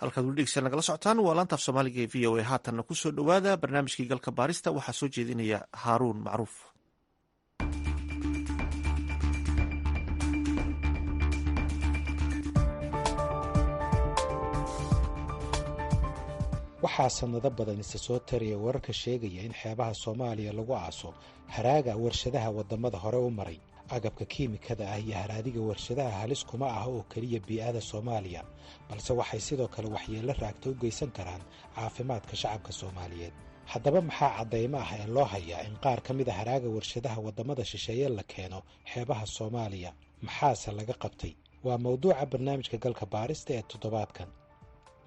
halkaad weli dhegeysan nagala socotaan waa laanta af soomaaliga ee v o a. haatanna kusoo dhowaada barnaamijkii galka baarista waxaa soo jeedinaya haaruun macruuf. waxaa sannado badan isa soo taraya wararka sheegaya in xeebaha soomaaliya lagu aaso haraaga warshadaha waddamada hore u maray. agabka kiimikada ah iyo haraadiga warshadaha halis kuma ah oo keliya bii'ada soomaaliya, balse waxay sidoo kale waxyeello raagta u geysan karaan caafimaadka shacabka soomaaliyeed. haddaba maxaa caddaymo ah ee loo hayaa in qaar ka mid a haraaga warshadaha waddamada shisheeye la keeno xeebaha soomaaliya? maxaase laga qabtay? waa mawduuca barnaamijka galka baarista ee toddobaadkan.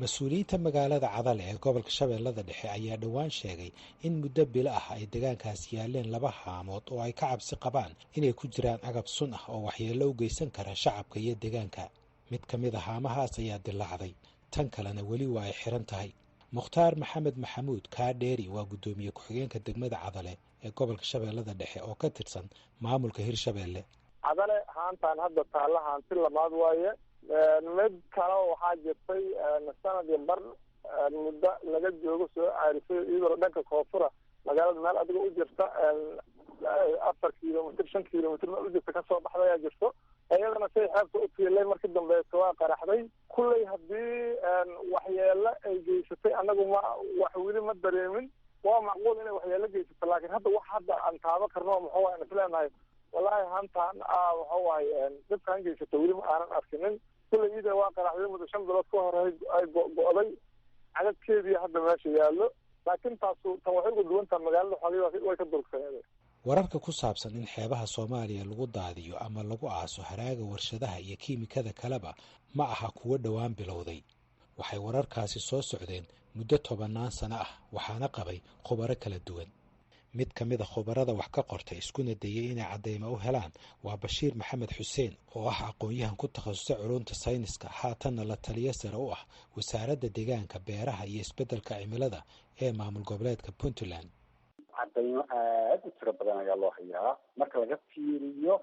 mas-uuliyiinta magaalada cadale ee gobolka shabeellada dhexe ayaa dhowaan sheegay in muddo bilo ah ay deegaankaas yaaleen 2 haamood oo ay ka cabsi qabaan inay ku jiraan agab sun ah oo waxyeello u geysan kara shacabka iyo deegaanka. mid ka mid a haamahaas ayaa dilaacday, tan kalena weli waa ay xiran tahay. mukhtaar maxamed maxamuud kaadheeri waa guddoomiye ku-xigeenka degmada cadale ee gobolka shabeellada dhexe oo ka tirsan maamulka hirshabeelle. cadale haantaan hadda taalla haanti lamaad waaye. mid kale waxaa jirtay sanad iyo bar muddo laga joogo soo caarisay iyadoo dhanka koonfura magaalada meel adiga u jirta 4 kilomitr 5 kilomitr meel u jirta kasoo baxda ayaa jirto. iyadana say xeebta u tiilay markii dambeeto waa qaraxday. kulley haddii waxyeelo ay geysatay anagu wax weli ma dareemin. waa macquul inay waxyeelo geysato, laakiin hadda wax hadda aan taabo karno muxuu aan isleenahay wallaahi hantaan waxa waaye dadkaan geysato weli ma aanan arkinin. kulley ida waa qaraxday muddo 5 bilood ka hor ay go'day. cadadkeedii hadda meesha yaallo, laakiin tan waxay ugu duwan tahay magaalada xoolihii way ka durugsaneen. wararka ku saabsan in xeebaha soomaaliya lagu daadiyo ama lagu aaso haraaga warshadaha iyo kiimikada kaleba ma aha kuwo dhowaan bilowday. waxay wararkaasi soo socdeen muddo 10 sano ah, waxaana qabay khubaro kala duwan. mid ka mid a khubarada wax ka qortay iskuna dayay inay caddaymo u helaan waa Bashiir Maxamed Xuseen oo ah aqoon-yahan ku takhasusay culumta sayniska, haatanna la taliyo sare u ah wasaaradda deegaanka, beeraha iyo isbeddelka cimilada ee maamul goboleedka Puntland. caddaymo aada u tiro badan ayaa loo hayaa marka laga fiiriyo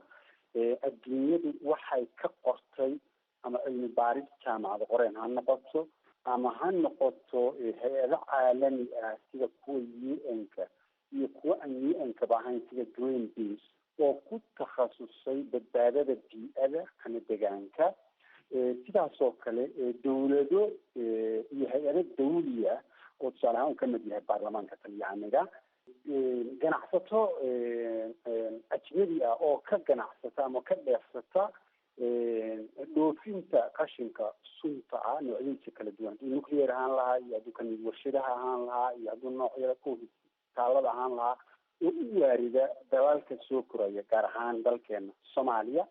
adduunyadu waxay ka qortay ama cilmi baaris jaamacada qoreen ha noqoto ama ha noqoto hay-ado caalami ah sida kuwa UN-ka iyo kuwa aan UN-kaba ahayn sida Greenpeace oo ku takhasusay badbaadada bii'ada ama deegaanka. sidaasoo kale dowlado iyo hay-ado dawliya oo tusaale ahaan uu ka mid yahay baarlamaanka talyaaniga, ganacsato ajnabi ah oo ka ganacsata ama ka dheefsata dhoofinta qashinka sunta ah noocyadiisa kala duwan, hadduu nuclear ahaan lahaa iyo hadduu kamid warshadaha ahaan lahaa iyo hadduu noocyada taalada ahaan lahaa oo u waarida dalaalka soo koraya gaar ahaan dalkeena Soomaaliya.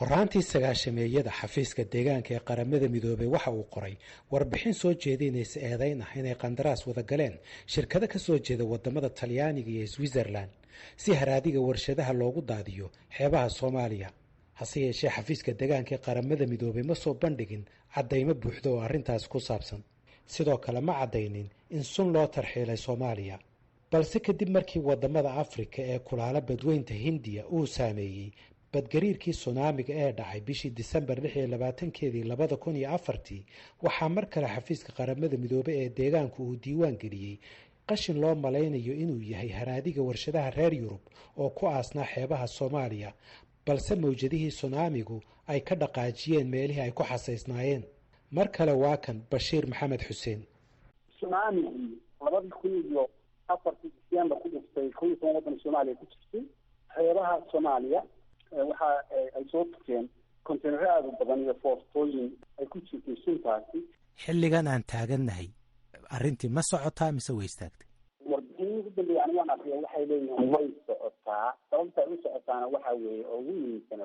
horaantii 90-meeyada xafiiska deegaanka ee qaramada midoobay waxa uu qoray warbixin soo jeedinaysa eedayn ah inay qandaraas wada galeen shirkado ka soo jeeda wadamada Talyaaniga iyo Switzerland si haraadiga warshadaha loogu daadiyo xeebaha Soomaaliya. hase yeeshee xafiiska deegaanka ee qaramada midoobay ma soo bandhigin caddaymo buuxda oo arrintaas ku saabsan. sidoo kale ma caddaynin in sun loo tarxiilay Soomaaliya, balse kadib markii wadamada Afrika ee kulaala badweynta Hindiya uu saameeyey badgariirkii tsunamiga ee dhacay bishii Disembar 26 2004 waxaa mar kale xafiiska qaramada midoobay ee deegaanku uu diiwaan geliyey qashin loo malaynayo inuu yahay haraadiga warshadaha reer Yurub oo ku aasnaa xeebaha Soomaaliya, balse mawjadihii tsunamigu ay ka dhaqaajiyeen meelihii ay ku xasaysnaayeen. mar kale waa kan Bashiir Maxamed Xuseen. tsunamigii 2004 Disembar ku dhistay 11 waddan Soomaaliya ku jirtay xeebaha Soomaaliya waxa ay soo tukeen konteynaro aad u badan iyo foortooyin ay ku jirtay suntaasi. xilligan aan taagannahay arrintii ma socotaa mise way istaagtay? warbixinii ugu dambeeyay anigu aan aqriyay waxay leeyihiin way socotaa. sababta ay u socotaana waxa weeye oo ugu muhiimsan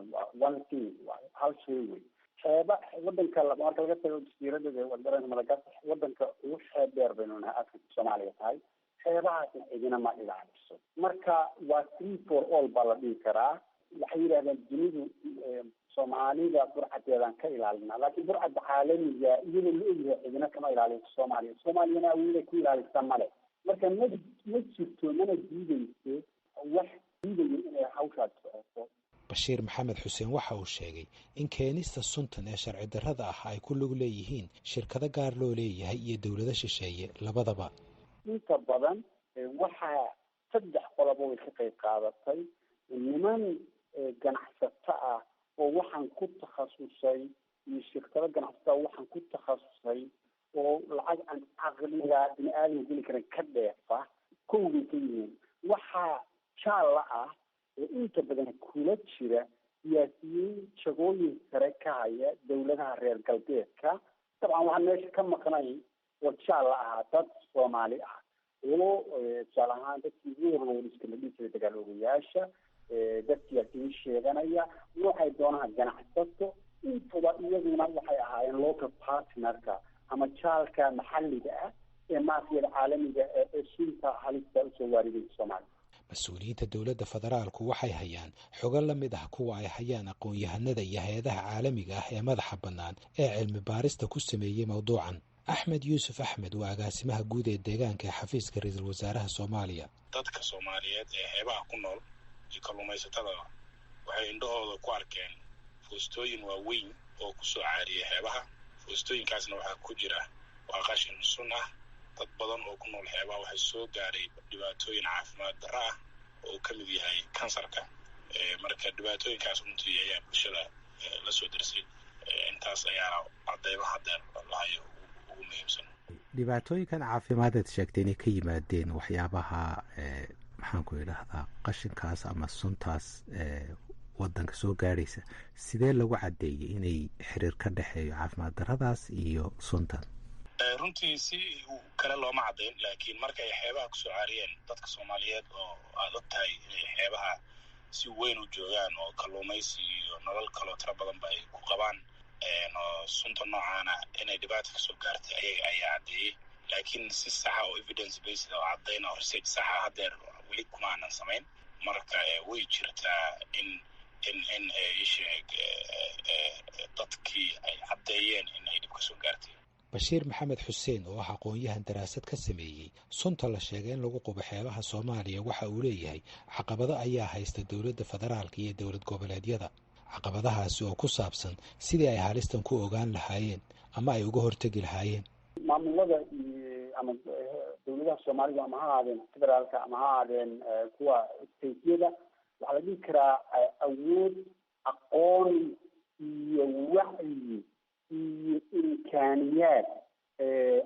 one thing hal shay wey. xeeba waddanka marka laga tago jasiiradda waddanka Madagascar waddanka ugu xeeb dheer baynu nahay Afrika Soomaaliya tahay. xeebahaas cidina ma ilaaliso, marka waa free for all baa la dhihi karaa. waxay yidhahdeen dunidu Soomaalida burcadeedaan ka ilaalina, laakiin burcadda caalamiga iyadoo la ogyahay cidina kama ilaaliso Soomaaliya. Soomaaliyana awooday ku ilaalisa male, marka ma jirto mana diideyso wax diidayo inay hawshaas socoto. bashiir maxamed xuseen waxa uu sheegay in keenista suntan ee sharci darrada ah ay ku lug leeyihiin shirkado gaar loo leeyahay iyo dowlado shisheeye labadaba. inta badan waxaa 3 qolobo way ka qayb qaadatay niman ganacsato ah oo waxaan ku takhasusay iyo shirkado ganacsato waxaan ku takhasusay oo lacag aan caqliga bini'aadam geli karin ka dheefa kowgay ka yihiin. waxaa jaalla ah oo inta badan kula jira siyaasiyiin shaqooyin sare ka haya dowladaha reer galbeedka. dabcan waxaan meesha ka maqnay oo jaalla ahaa dad soomaali ah oo tusaale ahaan dadkii warlordiska la dhihi jiray dagaal ogayaasha, dad siyaasiyiin sheeganaya, waxay doonaan ganacsato, intuba iyaguna waxay ahaayeen local partnerka ama jaalka maxalliga ah ee maafiyada caalamiga ee sunta halista usoo waariday Soomaaliya. mas-uuliyiinta dowladda federaalku waxay hayaan xogo la mid ah kuwa ay hayaan aqoon-yahanada iyo hay-adaha caalamiga ah ee madaxa bannaan ee cilmi baarista ku sameeyey mawduucan. axmed yuusuf axmed waa agaasimaha guud ee deegaanka ee xafiiska ra-iisul wasaaraha Soomaaliya. dadka Soomaaliyeed ee xeebaha ku nool iyo kalluumaysatada waxay indhahooda ku arkeen foostooyin waaweyn oo kusoo caariyay xeebaha. foostooyinkaasna waxaa ku jira waa qashin sun ah. dad badan oo ku nool xeebaha waxay soo gaaray dhibaatooyin caafimaad darro ah oo ka mid yahay kansarka. marka dhibaatooyinkaas runtii ayaa bulshada la soo darsay. intaas ayaana cadeymaha haddeer lahayo ugu muhiimsan. dhibaatooyinkan caafimaadaad sheegtay inay ka yimaadeen waxyaabaha maxaan ku idhaahdaa qashinkaas ama suntaas wadanka soo gaadhaysa, sidee lagu caddeeyey inay xiriir ka dhexeeyo caafimaad darradaas iyo suntan? runtii si kale looma caddayn, laakiin markay xeebaha kusoo caariyeen dadka Soomaaliyeed oo aad og tahay inay xeebaha si weyn u joogaan oo kalluumaysi iyo nolol kaloo tiro badanba ay ku qabaan, oo sunta noocaana inay dhibaato kasoo gaartay ayaga ayaa caddeeyey. laakiin si saxa oo evidence based oo caddayn oo research saxa haddeer weli kuma aanan samayn. marka way jirtaa in dadkii ay caddeeyeen in ay dhib kasoo gaartay. bashiir maxamed xuseen oo ah aqoon-yahan daraasad ka sameeyey sunta la sheegay in lagu qubo xeebaha Soomaaliya waxa uu leeyahay caqabado ayaa haysta dowladda federaalka iyo dowlad goboleedyada. caqabadahaasi oo ku saabsan sidii ay halistan ku ogaan lahaayeen ama ay uga hortegi lahaayeen. maamulada ama dowladaha Soomaaliya ama ha ahaadeen federaalka ama ha ahaadeen kuwa stateyada waxaa la dhihi karaa awood, aqoon iyo wacyi iyo imkaaniyaad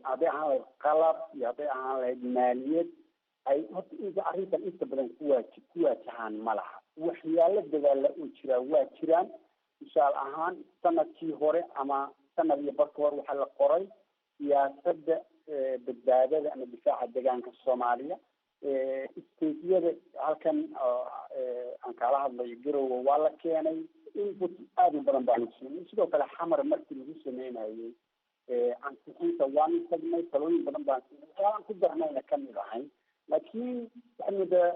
hadday ahaan lahayd qalab iyo hadday ahaan lahayd maaliyad ay horta arrintan inta badan ku waajahaan ma laha. waxyaalo dadaala oo jiraa waa jiraan. tusaale ahaan sanadkii hore ama sanad iyo barka hore waxaa la qoray siyaasadda badbaadada ama difaaca deegaanka Soomaaliya. stateyada halkan aan kala hadlayo garowe waa la keenay. input aad u badan baan siinay. sidoo kale xamar markii lagu sameynayay ansixinta waan tagnay, talooyin badan baan siinay. waxyaalaan ku darnayna ka mid ahayn. laakiin waxaa moodaa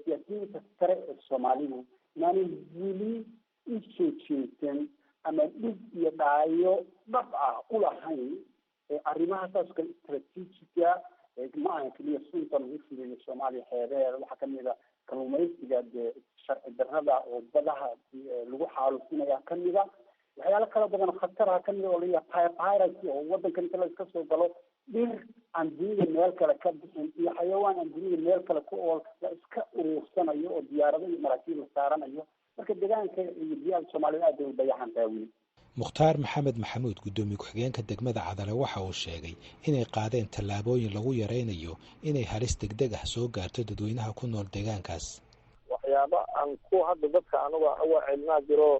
siyaasiyiinta sare ee Soomaalidu inaanay weli u soo jeedsan ama dhib iyo dhaayo dhab ah u lahayn arrimaha saas kale istaraatiijiga ma aha keliya sunta lagu filayo Soomaaliya xeebeeda. waxaa kamid a kalluumaysiga sharci darrada oo badaha lagu xaalufinaya kamid a waxyaalo kala badan khataraha kamid oo layahay piracy oo wadanka inta la iska soo galo dhir aan dunida meel kale ka bixin iyo xayawaan aan dunida meel kale ku ool la iska uruursanayo oo diyaarado iyo maraakiib la saaranayo. marka deegaanka iyo biyaha Soomaalida aad bay u dayacan tahay weli. mukhtaar maxamed maxamuud gudoomiye ku-xigeenka degmada Cadale waxa uu sheegay inay qaadeen tallaabooyin lagu yareynayo inay halis degdeg ah soo gaarto dadweynaha ku nool deegaankaas. waxyaaba aan ku hadda dadka aniga cilmaa jiro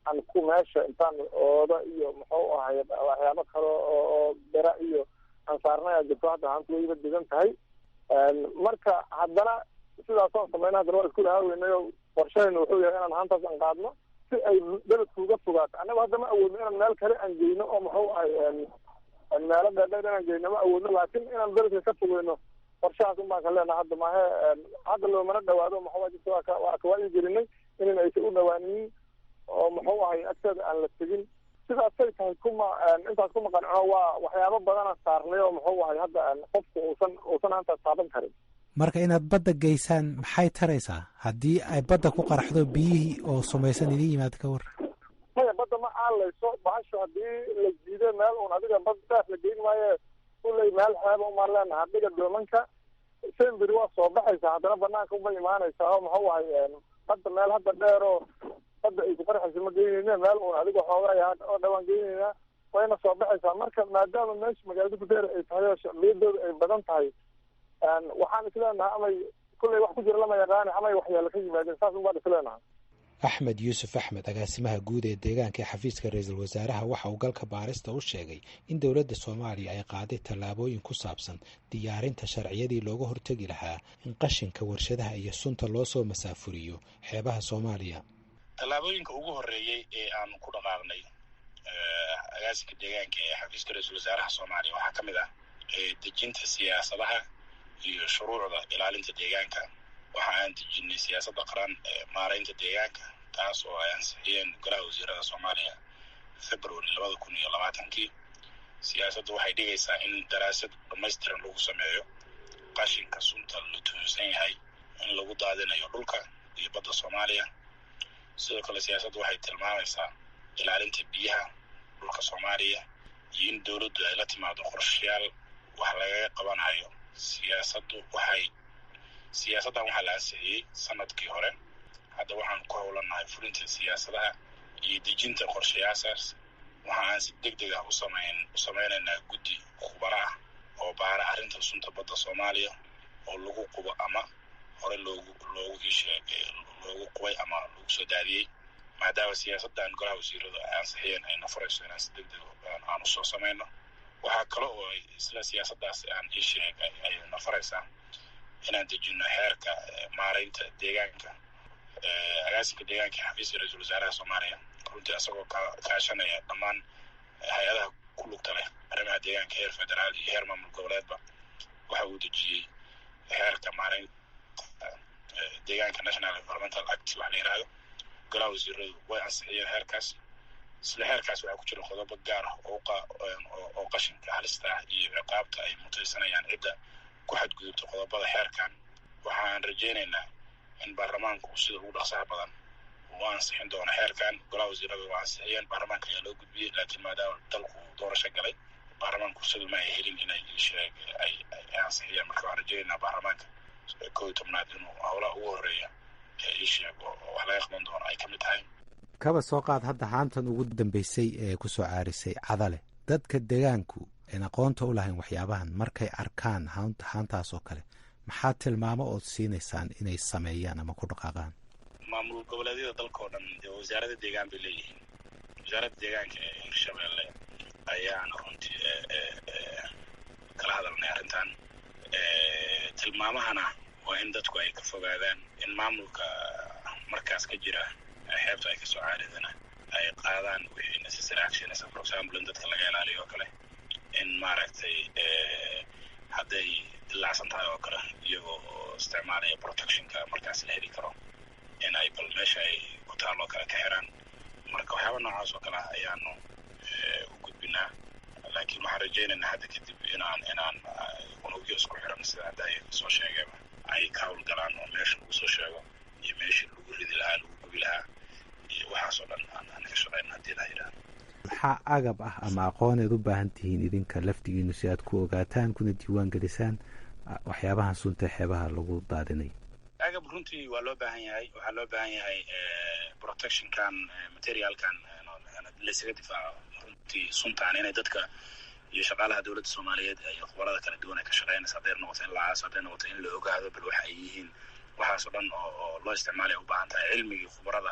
aan ku meesha intaan ooda iyo muxuu ahay waxyaabo kale oo bera iyo aan saarnay jirto hadda hantu wayba degan tahay. marka haddana sidaasoo sameynaa haddana waa isku lahaaweynay oo qorshahayna wuxuu yahay inaan hantaas aan qaadno si ay beledku uga fogaato. annaga hadda ma awoodno inaan meel kale aan geyno oo muxuu ahay meelo dheerdheer inaan geyno ma awoodno, laakiin inaan beledka ka fogeyno qorshahaas un baan ka leenahay. hadda maahe hadda loomana dhawaado muxuu waa kawaayi gelinay inan aysan u dhawaanin oo muxuu ahay agteeda aan la tegin. sidaasay tahay intaas kuma qancino waa waxyaabo badana saarnay oo muxuu ahay hadda qofku uusan hantaas taaban karin. marka inaad badda geysaan maxay taraysaa haddii ay badda ku qaraxdo biyihii oo sumaysan idin yimaada ka war? maya badda ma aalayso bahasho haddii la jiido meel uun adiga bad daaf la geyn maayo kuley meel xeeba umaan leenaha dhiga doomanka semberi waa soo baxaysaa haddana banaanka uma imaanaysaa oo muxuu ahay hadda meel hadda dheer oo hadda ay ku qarxaysa ma geynayna meel uun adiga xoogaya oo dhawaan geynaynaa wayna soo baxaysaa marka maadaama meesha magaalada gudeer ay tahay oo shacbiyadooda ay badan tahay waxaan isleenahay amay kulley wax ku jira lama yaqaani amay waxyaala ka yimaadeen saas un baan isleenahay. axmed yuusuf axmed agaasimaha guud ee deegaanka ee xafiiska ra-iisul wasaaraha waxa uu galka baarista u sheegay in dowladda soomaaliya ay qaaday tallaabooyin ku saabsan diyaarinta sharciyadii looga hortegi lahaa in qashinka warshadaha iyo sunta loo soo masaafuriyo xeebaha soomaaliya. tallaabooyinka ugu horreeyey ee aan ku dhaqaaqnay agaasinka deegaanka ee xafiiska ra-iisul wasaaraha soomaaliya waxaa ka mid ah dejinta siyaasadaha iyo shuruucda ilaalinta deegaanka. waxa aan dejinay siyaasadda qaran ee maaraynta deegaanka taas oo ay ansixiyeen golaha wasiirada soomaaliya february 2020. siyaasaddu waxay dhigaysaa in daraasad dhammaystiran lagu sameeyo qashinka sunta la tuhunsan yahay in lagu daadinayo dhulka iyo badda soomaaliya. sidoo kale siyaasaddu waxay tilmaamaysaa ilaalinta biyaha dhulka soomaaliya iyo in dowladdu ay la timaado qorshayaal wax lagaga qabanayo. siyaasaddan waxaa la ansixiyey sanadkii hore. hadda waxaan ku howlanahay fulinta siyaasadaha iyo dejinta qorshayaashaas. waxa aan si degdeg ah u samaynaynaa guddi khubaro ah oo baara arrinta sunta badda soomaaliya oo lagu qubo ama hore loogu qubay ama lagu soo daadiyey. maadaama siyaasaddan golaha wasiiradu ay ansixiyeen ayna furayso inaan si degdeg aan usoo samayno. waxaa kale oo ay isla siyaasaddaas aan ii sheegay ayna faraysaa inaan dejino xeerka maaraynta deegaanka. agaasinka deegaanka ee xafiiska ra-iisul wasaaraha soomaaliya runtii asagoo kaashanaya dhammaan hay-adaha ku lugta leh arrimaha deegaanka heer federaal iyo heer maamul goboleedba waxa uu dejiyey xeerka maaraynta deegaanka national environmental act wax la yidhaahdo. golaha wasiiradu way ansixiyeen xeerkaas. isla xeerkaas waxaa ku jira qodobo gaar ah oo qashinka halista ah iyo ciqaabta ay mutaysanayaan cidda ku xadgudubta qodobada xeerkan. waxaan rajaynaynaa in baarlamaanku sida ugu dhaqsaha badan uu ansixin doono xeerkan. golaha wasiirada waa ansixiyeen, baarlamaanka ayaa loo gudbiyey, laakiin maadaama dalku doorasho galay baarlamaanku sida ma ay helin inay ay ansixiyeen. marka waxaan rajaynaynaa baarlamaanka 11aad inuu howlaha ugu horeeya ii sheego oo wax laga qaban doono ay ka mid tahay. kaba soo qaad hadda haantan ugu dambeysay ee ku soo caarisay cadale. dadka deegaanku aan aqoonta u lahayn waxyaabahan markay arkaan haantaas oo kale maxaa tilmaamo ood siinaysaan inay sameeyaan ama ku dhaqaaqaan? maamul goboleedyada dalka oo dhan wasaaradda deegaan bay leeyihiin. wasaaradda deegaanka ee hirshabeelle ayaan runtii kala hadalnay arrintan. tilmaamahana waa in dadku ay ka fogaadaan in maamulka markaas ka jira xeebta ay kasoo caaridana ay qaadaan wixii necessary actions. for example in dadka laga ilaaliyo oo kale in maaragtay hadday dilaacsan tahay oo kale iyagoo isticmaalaya protectionka markaas la heli karo in ay bal meesha ay ku taalloo kale ka xiraan. marka waxyaaba noocaas oo kale ah ayaanu u gudbinaa. laakiin waxaan rajaynaynaa hadda kadib inaan unugyo isku xiran sida hadda ay soo sheegeen ay ka howlgalaan oo meesha lagu soo sheego iyo meeshii lagu ridi lahaa lagu gubi lahaa iyo waxaasoo dhan aan ka shaqeyna haddii la yidhaahdo. maxaa agab ah ama aqooneed u baahan tihiin idinka laftigiinu si aad ku ogaataan kuna diiwaan gelisaan waxyaabahan sunta xeebaha lagu daadinay? agab runtii waa loo baahan yahay. waxaa loo baahan yahay protectionkan materialkan laysaga difaaco runtii suntaan inay dadka iyo shaqaalaha dowladda soomaaliyeed iyo khubarada kala duwan ay ka shaqeynaysa. hadday noqoto in la aaso, hadday noqoto in la ogaado bal waxa ay yihiin. waxaasoo dhan oo loo isticmaalaya u baahan tahay cilmigii khubarada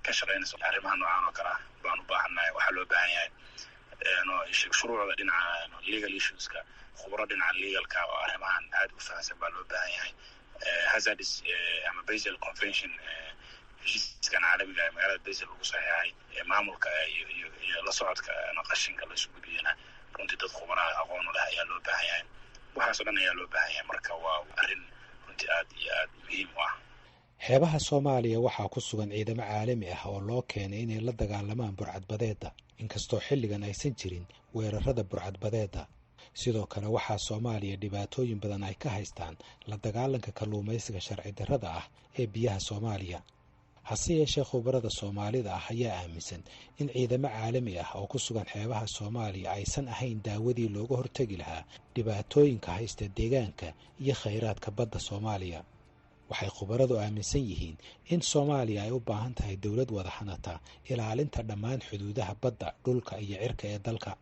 ka shaqeynaysa arrimaha noocaan oo kale ah baan u baahannahay. waxaa loo baahan yahay shuruucda dhinaca legal issueska, khubaro dhinaca legalka oo arrimahan aad u fahamsan baa loo baahan yahay. hazardous ama basel convention heshiiskan caalamiga ee magaalada basel lagu saxeexay ee maamulka iyo la socodka qashinka la isu gudbiyana runtii dad khubaraha aqoon u leh ayaa loo baahan yahay. waxaasoo dhan ayaa loo baahan yahay. marka waa arrin runtii aad iyo aad muhiim u ah. xeebaha soomaaliya waxaa ku sugan ciidamo caalami ah oo loo keenay inay la dagaalamaan burcadbadeedda inkastoo xilligan aysan jirin weerarada burcadbadeedda. sidoo kale waxaa soomaaliya dhibaatooyin badan ay ka haystaan la dagaalanka kalluumaysiga sharci darrada ah ee biyaha soomaaliya. hase yeeshee khubarada soomaalida ah ayaa aaminsan in ciidamo caalami ah oo ku sugan xeebaha soomaaliya aysan ahayn daawadii looga hortegi lahaa dhibaatooyinka haysta deegaanka iyo khayraadka badda soomaaliya. waxay khubaradu aaminsan yihiin in soomaaliya ay u baahan tahay dowlad wada hanata ilaalinta dhammaan xuduudaha badda, dhulka iyo cirka ee dalka.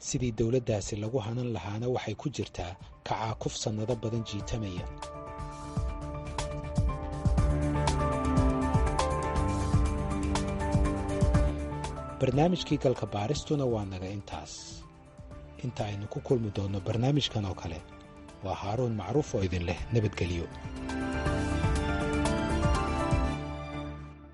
sidii dowladdaasi lagu hanan lahaana waxay ku jirtaa kacaakuf sannado badan jiitamaya. barnaamijkii galka baaristuna waa naga intaas. inta aynu ku kulmi doonno barnaamijkan oo kale, waa haaruun macruuf oo idin leh nabadgelyo.